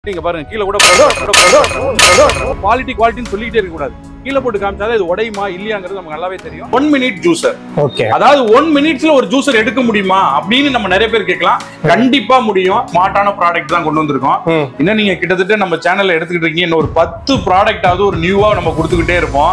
நீங்க பாருங்க கீழ கூட குவாலிட்டின்னு சொல்லிட்டே இருக்க கூடாது. கீழ போட்டு காமிச்சாதான் இது உடையுமா இல்லையாங்கிறது நமக்கு நல்லாவே தெரியும். 1 minute ஜூசர். ஓகே. அதாவது 1 minutesல ஒரு ஜூசர் எடுக்க முடியுமா அப்படின்னு நம்ம நிறைய பேர் கேட்கலாம். கண்டிப்பா முடியும். ஸ்மார்ட்டான ப்ராடக்ட் தான் கொண்டு வந்திருக்கோம். இன்னும் நீங்க கிட்டத்தட்ட நம்ம சேனல்ல எடுத்துக்கிட்டு இருக்கீங்க. இன்னும் ஒரு 10 ப்ராடக்ட் ஆவது ஒரு நியூவா நம்ம கொடுத்துக்கிட்டே இருப்போம்.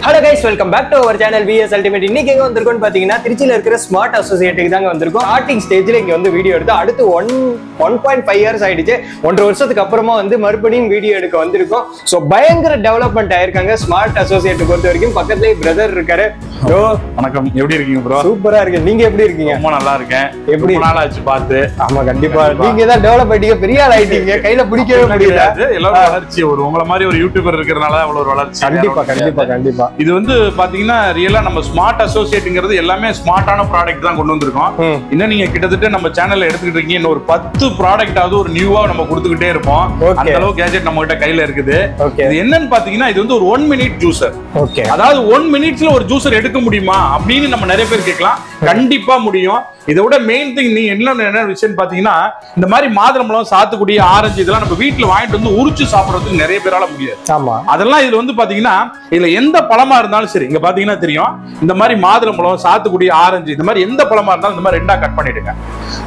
Hello guys, welcome back to our channel VS Ultimate. இன்னைக்கு எங்க வந்திருக்கோம்னு பாத்தீங்கன்னா திருச்சியில இருக்கிற ஸ்மார்ட் அசோசியேட்டுக்கு தாங்க வந்திருக்கோம். ஸ்டார்டிங் ஸ்டேஜ்ல இங்க வந்து வீடியோ எடுத்து அடுத்து 1.5 இயர்ஸ் ஆயிடுச்சு. 1.5 வருஷத்துக்கு அப்புறமா வந்து மறுபடியும் வீடியோ எடுக்க வந்திருக்கோம். ஸோ பயங்கர டெவலப்மெண்ட் ஆயிருக்காங்க ஸ்மார்ட் அசோசியேட் பொறுத்த வரைக்கும். பக்கத்துலேயே பிரதர் இருக்காரு. ப்ரோ வணக்கம், எப்படி இருக்கீங்க ப்ரோ? சூப்பரா இருக்கு. நீங்க எப்படி இருக்கீங்க? ரொம்ப நல்லா இருக்கேன். எப்படி நாள் ஆச்சு பார்த்து? ஆமா கண்டிப்பா. நீங்க தான் டெவலப் ஆயிட்டீங்க, பெரிய ஆள் ஆயிட்டீங்க. கையில பிடிக்கவே முடியல. எல்லாரும் வளர்ச்சி ஒரு உங்களை மாதிரி ஒரு யூடியூபர் இருக்கிறதுனால அவ்வளவு ஒரு வளர்ச்சி. கண்டிப்பா கண்டிப்பா கண்டிப்பா. இது வந்து பாத்தீங்கன்னா ரியலா நம்ம ஸ்மார்ட் அசோசியேட்ங்கிறது எல்லாமே ஸ்மார்ட்டான ப்ராடக்ட் தான் கொண்டு வந்திருக்கோம். இன்னும் நீங்க கிட்டத்தட்ட நம்ம சேனல்ல எடுத்துக்கிட்டு இருக்கீங்க. இன்னும் ஒரு 10 ப்ராடக்ட் ஆவது ஒரு நியூவா நம்ம கொடுத்துக்கிட்டே இருப்போம். அந்த அளவு கேஜெட் நம்ம கிட்ட கையில இருக்குது. இது என்னன்னு பாத்தீங்கன்னா இது வந்து ஒரு 1 minute ஜூசர். ஓகே. அதாவது 1 minutesல ஒரு ஜூசர் எடுக்க முடியுமா அப்படின்னு நம்ம நிறைய பேர் கேட்கலாம். கண்டிப்பா முடியும். இதை விட மெயின் திங் நீ என்ன விஷயம் பாத்தீங்கன்னா இந்த மாதிரி மாதுளம்பழம், சாத்துக்குடி, ஆரஞ்சு இதெல்லாம் நம்ம வீட்டுல வாங்கிட்டு வந்து உரிச்சு சாப்பிடறதுக்கு நிறைய பேரால முடியாது. ஆமா. அதெல்லாம் இதுல வந்து பாத்தீங்கன்னா இதுல எந்த பழமா இருந்தாலும் சரி, இங்க பாத்தீங்கன்னா தெரியும். இந்த மாதிரி மாதுளம்பழம், சாத்துக்குடி, ஆரஞ்சு இந்த மாதிரி எந்த பழமா இருந்தாலும் இந்த மாதிரி 2ஆ கட் பண்ணிடுங்க.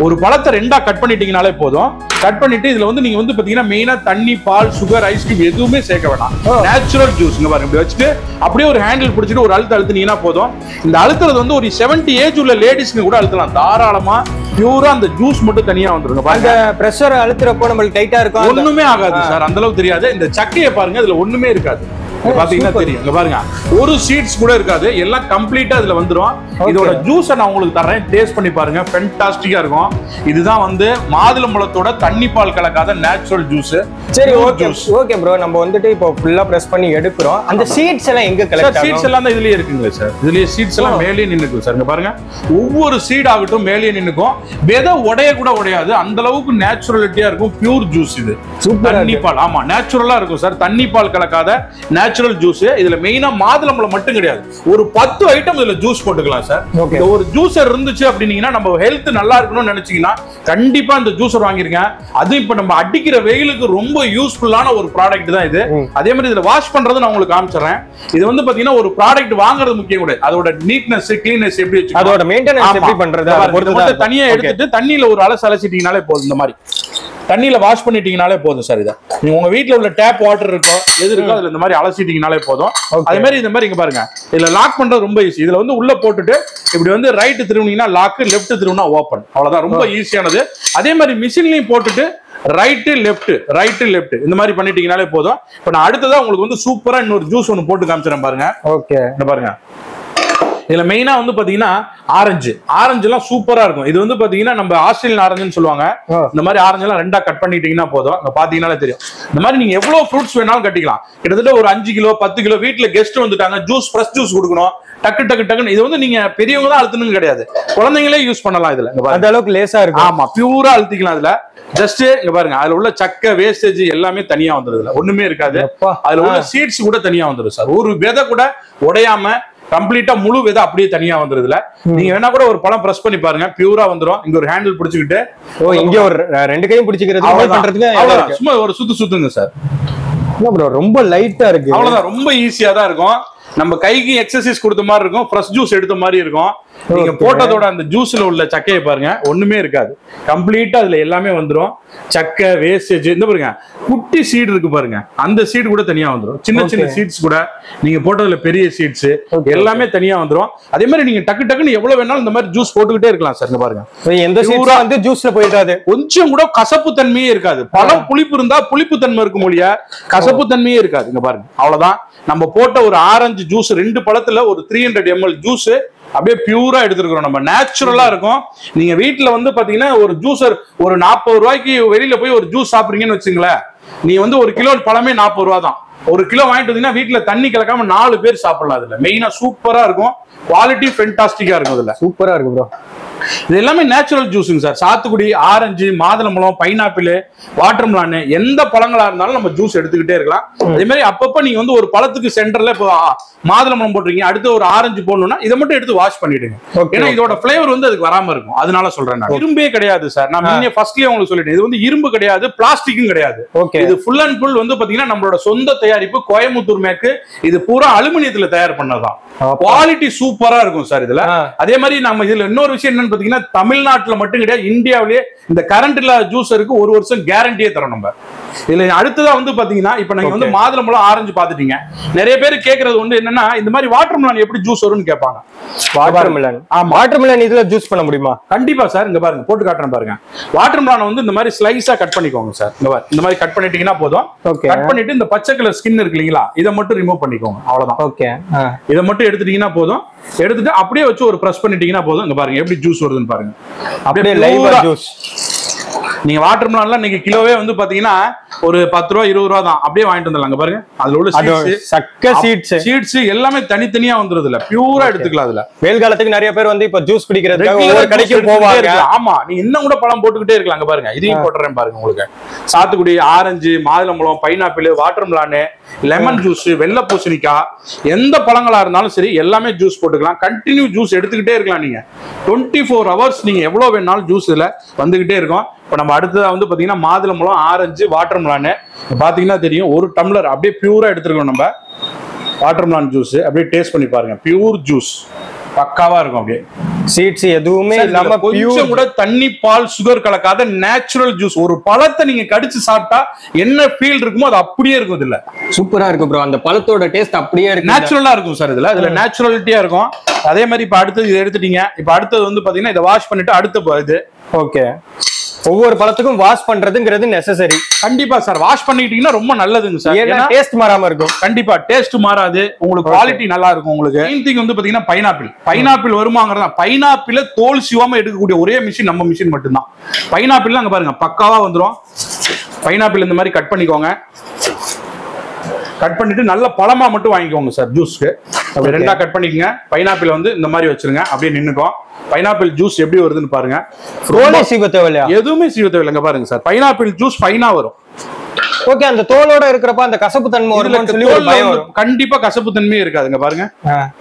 ஒரு பழத்தை 2ஆ கட் பண்ணிட்டீங்கனாலே போதும். கட் பண்ணிட்டு இதுல வந்து நீங்க வந்து பாத்தீங்கன்னா மெயினா தண்ணி, பால், சுகர், ஐஸ்கிரீம் எதுவுமே சேர்க்க வேண்டாம். நேச்சுரல் ஜூஸ் இங்க பாருங்க. இப்படி வச்சுட்டு அப்படியே ஒரு ஹேண்டில் பிடிச்சிட்டு ஒரு அழுத்தினீங்கன்னா போதும். இந்த அழுத்துறது வந்து ஒரு 70 ஏஜ் உள்ள லேடிஸ்க்கு கூட அழுத்தலாம் தாராளமா. பியூரா அந்த ஜூஸ் மட்டும் தனியா வந்துருங்க. அந்த பிரஷர் அழுத்துறப்போ நம்மளுக்கு டைட்டா இருக்கும். ஒண்ணுமே ஆகாது சார், அந்த அளவுக்கு தெரியாது. இந்த சக்கையை பாருங்க, இதுல ஒண்ணுமே இருக்காது. பாத்தீங்கன்னா தெரியும். இங்க பாருங்க, ஒரு சீட்ஸ் கூட இருக்காது. எல்லாம் கம்ப்ளீட்டா இதுல வந்துரும். இதோட ஜூஸை நான் உங்களுக்கு தரேன், டேஸ்ட் பண்ணி பாருங்க. ஃபென்டாஸ்டிக்கா இருக்கும். இதுதான் வந்து மாதுளம்பழத்தோட தண்ணி பால் கலக்காத நேச்சுரல் ஜூஸ். சரி, ஓகே ஓகே ப்ரோ. நம்ம வந்துட்டு இப்போ ஃபுல்லா பிரஸ் பண்ணி எடுக்கிறோம். அந்த சீட்ஸ் எல்லாம் எங்க கலெக்ட் ஆகும்? சீட்ஸ் எல்லாம் தான் இதுலயே இருக்குங்க சார். இதுலயே சீட்ஸ் எல்லாம் மேலே நின்னுக்கும் சார். இங்க பாருங்க, ஒவ்வொரு சீட் ஆகட்டும் மேலே நின்னுக்கும். விதை உடைய கூட உடையாது. அந்த அளவுக்கு நேச்சுரலிட்டியா இருக்கும். பியூர் ஜூஸ் இது. சூப்பர். தண்ணி பால், ஆமா நேச்சுரலா இருக்கும் சார். தண்ணி பால் கலக்காத நேச்சுரல் ஜூஸ். இதுல மெயினா மாதுளம்பழம் மட்டும் கிடையாது, ஒரு 10 ஐட்டம் இதுல ஜூஸ் போட்டுக்கலாம் சார். இந்த ஒரு ஜூஸர் இருந்துச்சு அப்படின்னீங்கன்னா நம்ம ஹெல்த் நல்லா இருக்கணும்னு நினைச்சீங்கன்னா கண்டிப்பா இந்த ஜூஸர் வாங்கிருங்க. அது இப்ப நம்ம அடிக்கிற வெயிலுக்கு ரொம்ப யூஸ்ஃபுல்லான ஒரு ப்ராடக்ட் தான் இது. அதே மாதிரி இதுல வாஷ் பண்றது நான் உங்களுக்கு காமிச்சறேன். இது வந்து பாத்தீங்கன்னா ஒரு ப்ராடக்ட் வாங்குறது முக்கியம் கூட, அதோட நீட்னஸ், கிளீனஸ் எப்படி வச்சு, அதோட மெயின்டெனன்ஸ் எப்படி பண்றது தனியா எடுத்துட்டு தண்ணியில ஒரு அலசிட்டீங்கனாலே போதும். இந்த மாதிரி தண்ணியில வாஷ் பண்ணிட்டீங்கனாலே போதும் சார். இதை நீங்க உங்க வீட்டுல உள்ள டேப் வாட்டர் இருக்கோ எது இருக்கோ அதுல இந்த மாதிரி அலசிட்டீங்கனாலே போதும். அதே மாதிரி இந்த மாதிரி இங்க பாருங்க, இதுல லாக் பண்றது ரொம்ப ஈஸி. இதுல வந்து உள்ள போட்டுட்டு இப்படி வந்து ரைட் திரும்பினீங்கன்னா லாக், லெஃப்ட் திரும்பினா ஓபன். அவ்வளவுதான், ரொம்ப ஈஸியானது. அதே மாதிரி மிஷின்லயும் போட்டுட்டு ரைட்டு லெஃப்ட் இந்த மாதிரி பண்ணிட்டீங்கனாலே போதும். இப்ப நான் அடுத்ததா உங்களுக்கு வந்து சூப்பரா இன்னொரு ஜூஸ் ஒன்னு போட்டு காமிச்சிடறேன் பாருங்க. ஓகே, இந்த பாருங்க. இதுல மெயினா வந்து பாத்தீங்கன்னா ஆரஞ்சு எல்லாம் சூப்பரா இருக்கும். இது வந்து பாத்தீங்கன்னா நம்ம ஆஸ்திரேலியன் ஆரஞ்சுன்னு சொல்லுவாங்க. இந்த மாதிரி ஆரஞ்சு எல்லாம் 2ஆ கட் பண்ணிட்டீங்கன்னா போதும். அங்க பாத்தீங்கன்னாலே தெரியும். இந்த மாதிரி நீங்க எவ்வளவு ஃப்ரூட்ஸ் வேணாலும் கட்டிக்கலாம். கிட்டத்தட்ட ஒரு 5 கிலோ 10 கிலோ வீட்டுல கெஸ்ட் வந்துட்டாங்க, ஜூஸ் ஃப்ரெஷ் ஜூஸ் கொடுக்கணும், டக்குன்னு. இது வந்து நீங்க பெரியவங்க தான் அழுத்தணும்னு கிடையாது, குழந்தைங்களே யூஸ் பண்ணலாம். இதுல அந்த அளவுக்கு லேசா இருக்கும். ஆமா, பியூரா அழுத்திக்கலாம். அதுல ஜஸ்ட் இங்க பாருங்க, அதுல உள்ள சக்கை வேஸ்டேஜ் எல்லாமே தனியா வந்துருது. ஒண்ணுமே இருக்காது. அதுல உள்ள சீட்ஸ் கூட தனியா வந்துடும் சார். ஒரு விதை கூட உடையாம கம்ப்ளீட்டா முழு விதை அப்படியே தனியா வந்துருதுல. நீங்க வேணா கூட ஒரு பழம் பிரஸ் பண்ணி பாருங்க, பியூரா வந்துரும். இங்க ஒரு ஹேண்டில் பிடிச்சிக்கிட்டு இங்க ஒரு 2 கையும் பிடிச்சிக்கிறது சும்மா ஒரு சுத்துங்க சார். ரொம்ப லைட்டா இருக்கு. அவ்வளவுதான், ரொம்ப ஈஸியா தான் இருக்கும். நம்ம கைக்கு எக்ஸசைஸ் கொடுத்த மாதிரி இருக்கும், ஃப்ரெஷ் ஜூஸ் எடுத்த மாதிரி இருக்கும். நீங்க போட்டதோட அந்த ஜூஸ்ல உள்ள சக்கையை பாருங்க, ஒண்ணுமே இருக்காது. கம்ப்ளீட்டா அதுல எல்லாமே வந்துரும். சக்கை வேஸ்டேஜ் இந்த பாருங்க, குட்டி சீடு இருக்கு பாருங்க, அந்த சீடு கூட தனியா வந்துரும். சின்ன சீட்ஸ் கூட நீங்க போட்டதுல பெரிய சீட்ஸ் எல்லாமே தனியா வந்துரும். அதே மாதிரி நீங்க டக்குன்னு எவ்வளவு வேணாலும் இந்த மாதிரி ஜூஸ் போட்டுக்கிட்டே இருக்கலாம் சார். பாருங்க, எந்த சீட்ஸா வந்து ஜூஸ்ல போயிடாது. கொஞ்சம் கூட கசப்பு தன்மையே இருக்காது. பழம் புளிப்பு இருந்தா புளிப்பு தன்மை இருக்கும் மொழியா, கசப்பு தன்மையே இருக்காது. இங்க பாருங்க, அவ்வளவுதான். நம்ம போட்ட ஒரு ஆரஞ்சு ஜூஸ் 2 பழத்துல ஒரு 300 ml ஜூஸ் அப்படியே பியூரா எடுத்துருக்கோம். நம்ம நேச்சுரலா இருக்கும். நீங்க வீட்டுல வந்து பாத்தீங்கன்னா ஒரு ஜூசர் ஒரு 40 ரூபாய்க்கு வெளியில போய் ஒரு ஜூஸ் சாப்பிடுறீங்கன்னு வச்சுங்களேன், நீ வந்து ஒரு கிலோ பழமே 40 ரூபா தான். 1 கிலோ வாங்கிட்டு வந்தீங்கன்னா வீட்டுல தண்ணி கலக்காம 4 பேர் சாப்பிடலாம். அதுல மெயினா சூப்பரா இருக்கும், குவாலிட்டி ஃபென்டாஸ்டிக்கா இருக்கும். இதுல சூப்பரா இருக்கு ப்ரோ. இது எல்லாமே நேச்சுரல் ஜூஸுங்க சார். சாத்துக்குடி, ஆரஞ்சு, மாதுளம்பழம், பைனாப்பிள், வாட்டர்மெலான், எந்த பழங்களா இருந்தாலும் நம்ம ஜூஸ் எடுத்துக்கிட்டே இருக்கலாம். அதே மாதிரி அப்பப்ப நீங்க வந்து ஒரு பழத்துக்கு சென்டர்ல இப்போ மாதுளம்பழம் போட்டுறீங்க, அடுத்து ஒரு ஆரஞ்சு போடணும்னா இதை மட்டும் எடுத்து வாஷ் பண்ணிடுங்க. ஏன்னா இதோட பிளேவர் வந்து அதுக்கு வராம இருக்கும். அதனால சொல்றேன் நான். இரும்பே கிடையாது சார். நான் முன்னே ஃபர்ஸ்ட்லயே உங்களுக்கு சொல்லிட்டேன், இது வந்து இரும்பு கிடையாது, பிளாஸ்டிக்கும் கிடையாது. இது ஃபுல் அண்ட் ஃபுல் வந்து பாத்தீங்கன்னா நம்மளோட சொந்த தயாரிப்பு, கோயம்புத்தூர் மேக்கு. இது பூரா அலுமினியத்துல தயார் பண்ணதான். குவாலிட்டி சூப்பரா இருக்கும் சார் இதுல. அதே மாதிரி நம்ம இதுல இன்னொரு விஷயம் என்னன்னு பாத்தீங்கன்னா, தமிழ்நாட்டுல மட்டும் கிடையாது, இந்தியாவிலேயே இந்த கரண்ட் இல்லாத ஜூஸருக்கு 1 வருஷம் கேரண்டியே தரோம் நம்ம. இதுல அடுத்ததா வந்து பாத்தீங்கன்னா, இப்ப நீங்க வந்து மாதுளம்பழம், ஆரஞ்சு பாத்துட்டீங்க. நிறைய பேர் கேக்குறது வந்து என்னன்னா, இந்த மாதிரி வாட்டர்மெலன் எப்படி ஜூஸ் வரும்னு கேட்பாங்க. வாட்டர்மெலன், வாட்டர்மெலன் இதுல ஜூஸ் பண்ண முடியுமா? கண்டிப்பா சார். இங்க பாருங்க, போட்டு காட்டுறேன் பாருங்க. வாட்டர்மெலன் வந்து இந்த மாதிரி ஸ்லைஸா கட் பண்ணிக்கோங்க சார். இங்க பாருங்க, இந்த மாதிரி கட் பண்ணிட்டீங்கன்னா போதும். கட் பண்ணிட்டு இந்த பச்சை கலர் ஸ்கின் இருக்கு இல்லீங்களா, இதை மட்டும் ரிமூவ் பண்ணிக்கோங்க. அவ்வளவுதான். ஓகே, இதை மட்டும் எடுத்துட்டீங்கன்னா போதும். எடுத்துட்டு அப்படியே வச்சு ஒரு பிரஸ் பண்ணிட்டீங்கன்னா போதும். இங்க பாருங்க எப்படி ஜூஸ் வருதுன்னு பாருங்க. அப்படியே லைவா ஜூஸ். நீங்க வாட்டர்மெலன்ல இன்னைக்கு கிலோவே வந்து பாத்தீங்கன்னா ஒரு 10 ரூபா 20 ரூபா தான். அப்படியே வாங்கிட்டு வந்துடலாம். பாருங்க, அதுல உள்ள சீட்ஸ் எல்லாமே தனித்தனியா வந்துருது. இல்ல பியூரா எடுத்துக்கலாம். அதுல வெயில் காலத்துக்கு நிறைய பேர் வந்து இப்ப ஜூஸ் குடிக்கிறதுக்காக ஒவ்வொரு கடைக்கும் போவாங்க. ஆமா, நீங்க இன்னும் கூட பழம் போட்டுக்கிட்டே இருக்கலாம். அங்க பாருங்க, இதையும் போட்டுறேன் பாருங்க. உங்களுக்கு சாத்துக்குடி, ஆரஞ்சு, மாதுளம்பழம், பைனாப்பிள், வாட்டர்மெலன், லெமன் ஜூஸ், வெள்ளை பூசணிக்காய், எந்த பழங்களா இருந்தாலும் சரி எல்லாமே ஜூஸ் போட்டுக்கலாம். கண்டினியூ ஜூஸ் எடுத்துக்கிட்டே இருக்கலாம். நீங்க 24 ஹவர்ஸ் நீங்க எவ்வளவு வேணாலும் ஜூஸ் இதுல வந்துகிட்டே இருக்கும். இப்ப நம்ம அடுத்ததா வந்து பாத்தீங்கன்னா மாதுளம்பழம், ஆரஞ்சு, வாட்டர்மெலன் பாத்தீங்கன்னா தெரியும், 1 டம்ளர் அப்படியே பியூரா எடுத்துருக்கோம். நம்ம வாட்டர்மெலன் ஜூஸ் அப்படியே டேஸ்ட் பண்ணி பாருங்க. பியூர் ஜூஸ் பக்காவா இருக்கும். அப்படியே சீட்ஸ் எதுவுமே இல்லாம கொஞ்சம் கூட தண்ணி, பால், சுகர் கலக்காத நேச்சுரல் ஜூஸ். ஒரு பழத்தை நீங்க கடிச்சு சாப்பிட்டா என்ன ஃபீல் இருக்குமோ அது அப்படியே இருக்கும். இதுல சூப்பரா இருக்கும் ப்ரோ. அந்த பழத்தோட டேஸ்ட் அப்படியே இருக்கு, நேச்சுரலா இருக்கும் சார். இதுல நேச்சுரலிட்டியா இருக்கும். அதே மாதிரி இப்ப அடுத்தது இதை எடுத்துட்டீங்க. இப்ப அடுத்தது வந்து பாத்தீங்கன்னா இதை வாஷ் பண்ணிட்டு அடுத்த இது. ஓகே, ஒவ்வொரு பழத்துக்கும் வாஷ் பண்றதுங்கிறது நெசசரி. கண்டிப்பா சார், வாஷ் பண்ணிட்டீங்கன்னா ரொம்ப நல்லதுங்க சார். ஏன்னா டேஸ்ட் மாறாம இருக்கும். கண்டிப்பா டேஸ்ட் மாறாது, உங்களுக்கு குவாலிட்டி நல்லா இருக்கும். உங்களுக்கு மெயின் திங் வந்து பாத்தீங்கன்னா பைனாப்பிள் வருமாங்கிறதா. பைனாப்பிள் தோல் சிவாம எடுக்கக்கூடிய ஒரே மிஷின் நம்ம மிஷின் மட்டும்தான். பைனாப்பிள் அங்க பாருங்க பக்காவா வந்துரும். பைனாப்பிள் இந்த மாதிரி கட் பண்ணிக்கோங்க. கட் பண்ணிட்டு நல்ல பழமா மட்டும் வாங்கிக்கோங்க சார் ஜூஸ்க்கு. அப்படி 2ஆ கட் பண்ணிக்கோங்க. பைனாப்பிள் வந்து இந்த மாதிரி வச்சிருங்க, அப்படியே நின்னுக்கும். பைனாப்பிள் ஜூஸ் எப்படி வருதுன்னு பாருங்க. எதுவுமே சீவ தேவையில்லைங்க. பாருங்க சார், பைனாப்பிள் ஜூஸ் ஃபைனா வரும். ஓகே, அந்த தோலோட இருக்கிறப்ப அந்த கசப்பு தன்மை வரும்னு சொல்லி ஒரு பயம் வரும். கண்டிப்பா கசப்பு தன்மையே இருக்காதுங்க. பாருங்க,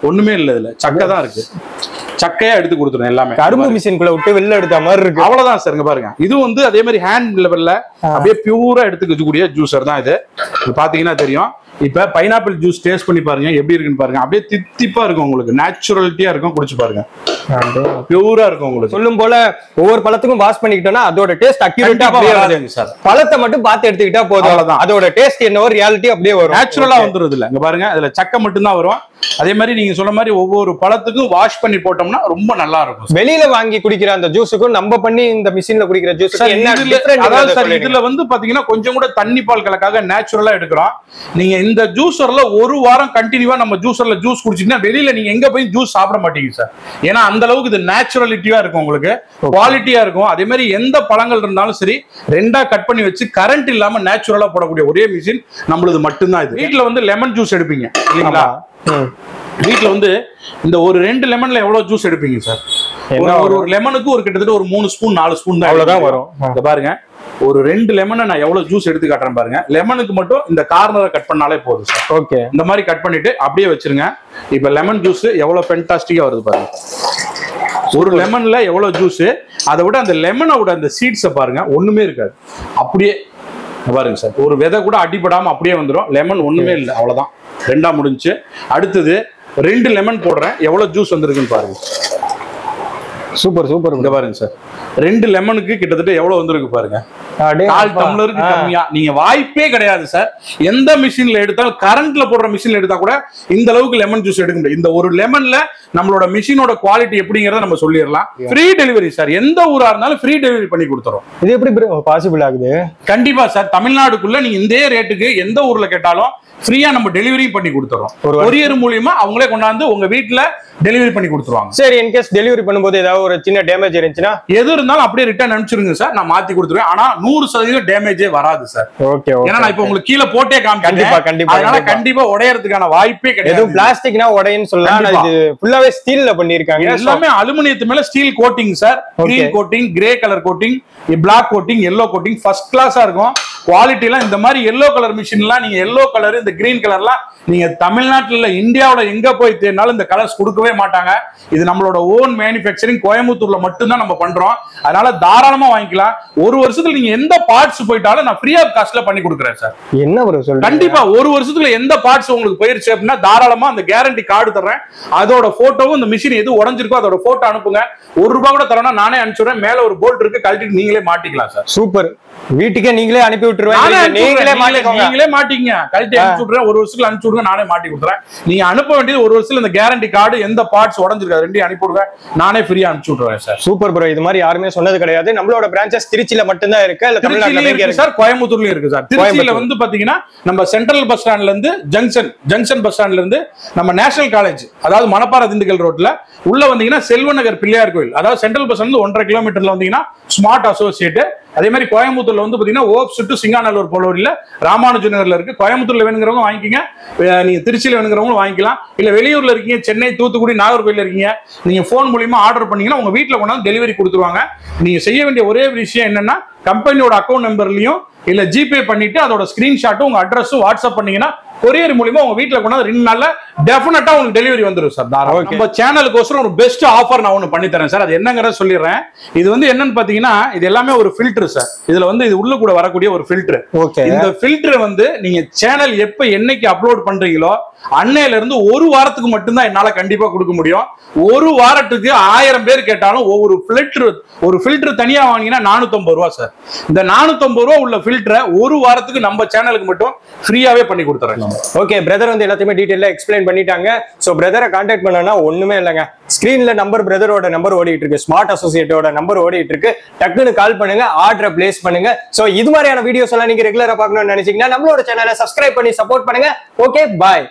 ஒண்ணுமே இல்ல. இதுல சக்கை தான் இருக்கு. சக்கையா எடுத்து கொடுத்துரும். எல்லாமே கரும்பு மிஷின்குள்ள விட்டு வெளில எடுத்த மாதிரி இருக்கு. அவ்வளவுதான் சார். பாருங்க, இது வந்து அதே மாதிரி ஹேண்ட் லெவல்ல அப்படியே பியூரா எடுத்துக்கக்கூடிய ஜூஸர் தான் இது. பாத்தீங்கன்னா தெரியும். இப்ப பைனாப்பிள் ஜூஸ் டேஸ்ட் பண்ணி பாருங்க, எப்படி இருக்குன்னு பாருங்க. அப்படியே தித்திப்பா இருக்கும், உங்களுக்கு நேச்சுரலிட்டியா இருக்கும். குடிச்சு பாருங்க, பியூரா இருக்கும். உங்களுக்கு சொல்லும் போல ஒவ்வொரு பழத்துக்கும் வாஷ் பண்ணிக்கிட்டோம்னா அதோட டேஸ்ட் அக்யூரேட்டா அப்படியே வரும் சார். பழத்தை மட்டும் பார்த்து எடுத்துக்கிட்டா போதும், அதோட டேஸ்ட் என்னவோ ரியாலிட்டி அப்படியே வரும், நேச்சுரலா வந்துருது. இல்ல இங்க பாருங்க, அதுல சக்கை மட்டும் தான் வரும். அதே மாதிரி நீங்க சொன்ன மாதிரி ஒவ்வொரு பழத்துக்கும் வாஷ் பண்ணி போட்டோம்னா ரொம்ப நல்லா இருக்கும். வெளியில வாங்கி குடிக்கிற அந்த ஜூஸுக்கும் நம்ம பண்ணி இந்த மிஷின்ல குடிக்கிற ஜூஸுக்கும் என்ன டிஃபரன்ஸ்? அதாவது சார், இதுல வந்து பாத்தீங்கன்னா கொஞ்சம் கூட தண்ணி பால் கலக்காக நேச்சுரலா எடுக்கிறோம். நீங்க இந்த ஜூஸர்ல 1 வாரம் கண்டினியூவா நம்ம ஜூஸர்ல ஜூஸ் குடிச்சீங்கன்னா வெளியில நீங்க எங்க போய் ஜூஸ் சாப்பிட மாட்டீங்க சார். ஏன்னா அந்த அளவுக்கு இது நேச்சுரலிட்டியா இருக்கும், உங்களுக்கு குவாலிட்டியா இருக்கும். அதே மாதிரி எந்த பழங்கள் இருந்தாலும் சரி 2ஆ கட் பண்ணி வச்சு கரண்ட் இல்லாம நேச்சுரலா போடக்கூடிய ஒரே மிஷின் நம்மளது மட்டும்தான் இது. வீட்டுல வந்து லெமன் ஜூஸ் எடுப்பீங்க இல்லீங்களா? வீட்டுல வந்து இந்த ஒரு 2 லெமன்ல எவ்வளவு ஜூஸ் எடுப்பீங்க சார்? ஒரு லெமனுக்கு ஒரு கிட்டத்தட்ட ஒரு 3 ஸ்பூன் 4 ஸ்பூன் தான் அவ்வளவுதான் வரும். இங்க பாருங்க, ஒரு 2 லெமனை நான் எவ்வளவு ஜூஸ் எடுத்து காட்டுறேன் பாருங்க. லெமனுக்கு மட்டும் இந்த கார்னரை கட் பண்ணாலே போதும் சார். ஓகே, இந்த மாதிரி கட் பண்ணிட்டு அப்படியே வச்சிருங்க. இப்ப லெமன் ஜூஸ் எவ்வளவு ஃபென்டாஸ்டிக்கா வருது பாருங்க. ஒரு லெமன்ல எவ்வளவு ஜூஸ், அதை விட அந்த லெமனோட அந்த சீட்ஸை பாருங்க, ஒண்ணுமே இருக்காது. அப்படியே பாருங்க சார், ஒரு விதை கூட அடிபடாம அப்படியே வந்துடும். லெமன் ஒண்ணுமே இல்லை, அவ்வளவுதான். 2ஆ முடிஞ்சு. அடுத்தது 2 லெமன் போடுறேன், எவ்வளவு ஜூஸ் வந்திருக்குன்னு பாருங்க. Super super. இங்க பாருங்க சார், 2 லெமனுக்கு கிட்டத்தட்ட எவ்வளவு வந்திருக்கு பாருங்க. 4 டம்ளருக்கு கம்மியா. நீங்க வாய்ப்பே கிடையாது சார். எந்த மிஷின்ல எடுத்தாலும், கரண்ட்ல போடுற மிஷின்ல எடுத்தா கூட இந்த அளவுக்கு லெமன் ஜூஸ் எடுக்க முடியும். இந்த ஒரு லெமன்ல நம்மளோட மிஷினோட குவாலிட்டி எப்படிங்கறத நம்ம சொல்லிடலாம். ஃப்ரீ டெலிவரி சார், எந்த ஊரா இருந்தாலும் ஃப்ரீ டெலிவரி பண்ணி கொடுத்துறோம். இது எப்படி பாசிபிள் ஆகுது? கண்டிப்பா சார், தமிழ்நாடுக்குள்ள நீங்க இந்த ரேட்டுக்கு எந்த ஊர்ல கேட்டாலும் ஃப்ரீயா நம்ம டெலிவரி பண்ணி கொடுத்துறோம். கொரியர் மூலியமா அவங்களே கொண்டாந்து உங்க வீட்டுல டெலிவரி பண்ணி கொடுத்துருவாங்க. சரி, இன்கேஸ் டெலிவரி பண்ணும்போது ஏதாவது ஒரு சின்ன டேமேஜ் இருந்துச்சுன்னா எது இருந்தாலும் அப்படியே ரிட்டர்ன் அனுப்பிச்சிருங்க சார், நான் மாத்தி கொடுத்துருவேன். ஆனா 100% டேமேஜே வராது சார். ஓகே, ஏன்னா நான் இப்ப உங்களுக்கு கீழே போட்டே கண்டிப்பா காமிக்கிறேன், அதனால கண்டிப்பா உடையறதுக்கான வாய்ப்பே கிடையாது. எதுவும் பிளாஸ்டிக்னா உடையன்னு சொல்லலாம், இது ஃபுல்லாவே ஸ்டீல்ல பண்ணிருக்காங்க. எல்லாமே அலுமினியத்து மேல steel coating sir. Green coating, grey colour coating, black coating, yellow coating, first கிளாஸா இருக்கும். குவாலிட்டி எல்லாம் இந்த மாதிரி எல்லோ கலர் மிஷின்லாம் நீங்க எல்லோ கலர் இந்த கிரீன் கலர்லாம் நீங்க தமிழ்நாட்டுல இந்தியாவுல எங்க போய் தேடினாலும் இந்த கலர்ஸ் கொடுக்கவே மாட்டாங்க. இது நம்மளோட ஓன் மேனுஃபேக்சரிங், கோயம்புத்தூர்ல மட்டும்தான் நம்ம பண்றோம். அதனால தாராளமா வாங்கிக்கலாம். ஒரு வருஷத்துல நீங்க எந்த பார்ட்ஸ் போயிட்டாலும் நான் ஃப்ரீ ஆஃப் காஸ்ட்ல பண்ணி கொடுக்குறேன் சார். என்ன ஒரு சொல்றீங்க? கண்டிப்பா ஒரு வருஷத்துல எந்த பார்ட்ஸ் உங்களுக்கு போயிருச்சு அப்படின்னா தாராளமா அந்த கேரண்டி கார்டு தர்றேன். அதோட போட்டோவும் இந்த மிஷின் எது உடஞ்சிருக்கோ அதோட போட்டோ அனுப்புங்க. ₹1 கூட தரணும், நானே அனுப்பிச்சுடுறேன். மேல ஒரு போல்ட் இருக்கு, கழட்டிட்டு நீங்களே மாட்டிக்கலாம் சார். சூப்பர், வீட்டுக்கே நீங்களே அனுப்பி விட்டுருவேன். நீங்களே மாட்டிங்க, கழட்டி அனுப்பிச்சு விட்டுறேன். ஒரு வருஷத்துக்கு அனுப்பிச்சு விடுங்க, நானே மாட்டி கொடுத்துறேன். நீங்க அனுப்ப வேண்டியது ஒரு வருஷத்துல இந்த கேரண்டி கார்டு, எந்த பார்ட்ஸ் உடஞ்சிருக்காது ரெண்டையும் அனுப்பி விடுவேன், நானே ஃப்ரீயா அனுப்பிச்சு விட்டுறேன் சார். சூப்பர் ப்ரோ, இது மாதிரி யாருமே சொன்னது கிடையாது. நம்மளோட பிரான்ச்சஸ் திருச்சியில மட்டும்தான் இருக்கு, இல்ல தமிழ்நாட்டுல இருக்கு சார், கோயம்புத்தூர்லயும் இருக்கு சார். திருச்சியில வந்து பாத்தீங்கன்னா நம்ம சென்ட்ரல் பஸ் ஸ்டாண்ட்ல இருந்து ஜங்ஷன் பஸ் ஸ்டாண்ட்ல இருந்து நம்ம நேஷனல் காலேஜ், அதாவது மணப்பாறை திண்டுக்கல் ரோட்ல உள்ள வந்தீங்கன்னா செல்வ நகர் பிள்ளையார் கோயில், அதாவது சென்ட்ரல் பஸ் ஸ்டாண்ட் 1.5 கிலோமீட்டர்ல வந்தீங்கன்னா ஸ்மார்ட் அசோசியேட். அதே மாதிரி கோயம்புத்தூர்ல வந்து பாத்தீங்கன்னா ஓப்ஸ் டு சிங்காநல்லூர் போலூர்ல ராமானுஜ நகர்ல இருக்கு. கோயம்புத்தூர்ல வேணுங்கிறவங்க வாங்கிக்கங்க, நீங்க திருச்சியில வேணுங்கிறவங்க வாங்கிக்கலாம். இல்ல வெளியூர்ல இருக்கீங்க, சென்னை, தூத்துக்குடி, நாகர்கோயில்ல இருக்கீங்க, நீங்க போன் மூலியமா ஆர்டர் பண்ணீங்கன்னா உங்க வீட்டுல கொண்டாந்து டெலிவரி கொடுத்துருவாங்க. நீங்க செய்ய வேண்டிய ஒரே விஷயம் என்னன்னா, கம்பெனியோட அக்கௌண்ட் நம்பர்லயும் இல்ல ஜிபே பண்ணிட்டு அதோட ஸ்கிரீன்ஷாட்டும் உங்க அட்ரஸும் வாட்ஸ்அப் பண்ணீங்கன்னா கொரியர் மூலியமா உங்க வீட்டுல கொண்டாந்து 2 நாள்ல டெஃபினட்டா உங்களுக்கு டெலிவரி வந்துரும் சார். நம்ம சேனலுக்கோசரம் ஒரு பெஸ்ட் ஆஃபர் நான் ஒன்னு பண்ணி தரேன் சார். அது என்னங்கறத சொல்லிடுறேன். இது வந்து என்னன்னு பாத்தீங்கன்னா, இது எல்லாமே ஒரு ஃபில்டர் சார். இதுல வந்து இது உள்ள கூட வரக்கூடிய ஒரு ஃபில்டர். இந்த ஃபில்டர் வந்து நீங்க சேனல் எப்ப என்னைக்கு அப்லோட் பண்றீங்களோ அன்னையில இருந்து ஒரு வாரத்துக்கு மட்டும்தான் என்னால கண்டிப்பா கொடுக்க முடியும். ஒரு வாரத்துக்கு 1000 பேர் கேட்டாலும் ஒரு ஃபில்டர் தனியா வாங்கினா ₹450 சார். இந்த ₹450 உள்ள ஃபில்டரை ஒரு வாரத்துக்கு நம்ம சேனலுக்கு மட்டும் ஃப்ரீயாவே பண்ணி கொடுத்துறேன். ஓகே, பிரதர் வந்து எல்லாத்தையுமே டீடைலா எக்ஸ்பிளைன் பண்ணிட்டாங்க. சோ பிரதரை கான்டாக்ட் பண்ணனா ஒண்ணுமே இல்லைங்க, ஸ்கிரீன்ல நம்பர், பிரதரோட நம்பர் ஓடிட்டு இருக்கு, ஸ்மார்ட் அசோசியேட்டோட நம்பர் ஓடிட்டு இருக்கு. டக்குன்னு கால் பண்ணுங்க, ஆர்டரை பிளேஸ் பண்ணுங்க. சோ இது மாதிரியான வீடியோஸ் எல்லாம் நீங்க ரெகுலரா பார்க்கணும்னு நினைச்சீங்கன்னா நம்மளோட சேனலை சப்ஸ்கிரைப் பண்ணி சப்போர்ட் பண்ணுங்க. ஓகே, பாய்.